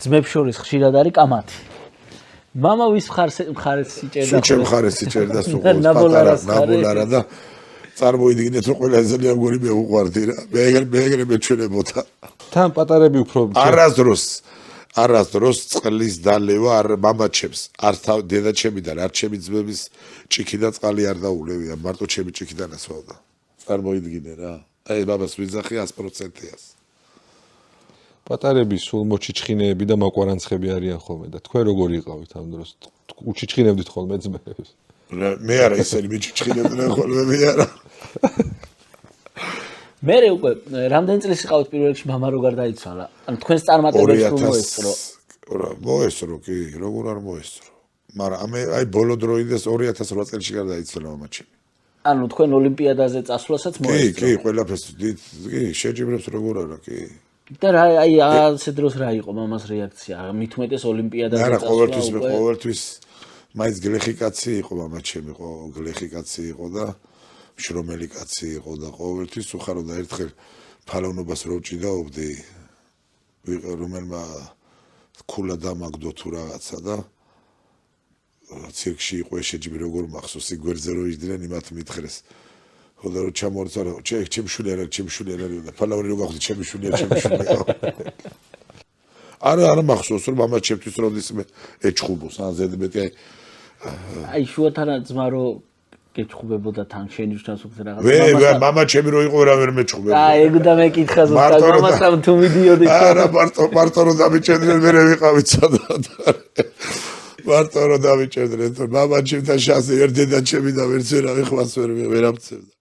ძმებს შორის ხშირად არის კამათი. მამა ვის მხარეს იჭერდა? სუჩემ მხარეს იჭერდა სულ ნაბოლარა და წარმოიდგინეთ რომ ყველა ძალიან გორი მე უყვარდი რა. მე ეგრე მეჩვენებოდა. თან პატარები უფრო არასდროს წყლის დალევა არ მამაჩემს არ დედაჩემიდან არ ჩემი ძმების ჭიქიდან წყალი არ დაულევია მარტო ჩემი ჭიქიდან ასვავდა. წარმოიდგინე რა. აი ბაბას ვიძახი 100%-იას. პატარები სულ მოჩიჩხინეები და მაკვარანცხები არიან ხოლმე და თქვენ როგორ იყავით ამ დროს? უჩიჩხინებდით ხოლმე ძმებს? მე არა ისინი მიჩიჩხინებდნენ ხოლმე მე არა. მე უკვე რამდენი წლის იყავით პირველ რიგში მამა როგორ დაიცვალა? ანუ თქვენს წარმატებებს თუ მოესწრო? მოესწრო კი, როგორ არ მოესწრო. მაგრამ აი ბოლო დროინდეს 2008 წელს გარდაიცვალა მამაჩემი. ანუ თქვენ ოლიმპიადაზე წასვლასაც მოესწრო? კი, ყველაფერს კი, შეჯიბრებს როგორ არა კი. და რა აი ასე დროს რა იყო მამას რეაქცია? მით უმეტეს ოლიმპიადაზე არა, წასვლა ყოველთვის მაინც გლეხი კაცი იყო მამაჩემი, გლეხი კაცი იყო და შრომელი კაცი იყო და ყოველთვის უხარო და ერთხელ ფალოვნობას რო ჭიდაობდი რომელმა ქულა დამაგდო თუ რაღაცა და ცირკში იყო შეჯიბი როგორ მახსოვს იგვერზე რო იჯდნენ იმათ მითხრეს ხოდა რო ჩამორწარო ჩემი შვილი არა და ფალავნი რო გახვდი ჩემი შვილია არა მახსოვს რომ მამაჩემთვის როდისმე ეჩხუბოს ან ზედმეტი აი შუათანა ძმა რო გეჩხუბებოდა თან შენიშნავს უკვე რაღაც მამაჩემი რო იყო რა ვერ მეჩხუბებდა აი ეგ და მეკითხა ზუსტად მამასთან თუ მიდიოდი არა მარტო რო დამიჭერდნენ მე ვიყავით სადღაც მარტო რო დამიჭერდნენ მამაჩემთან შანსი ერთ დედაჩემი და ვერც ვერავი ხვას ვერ ამცევდა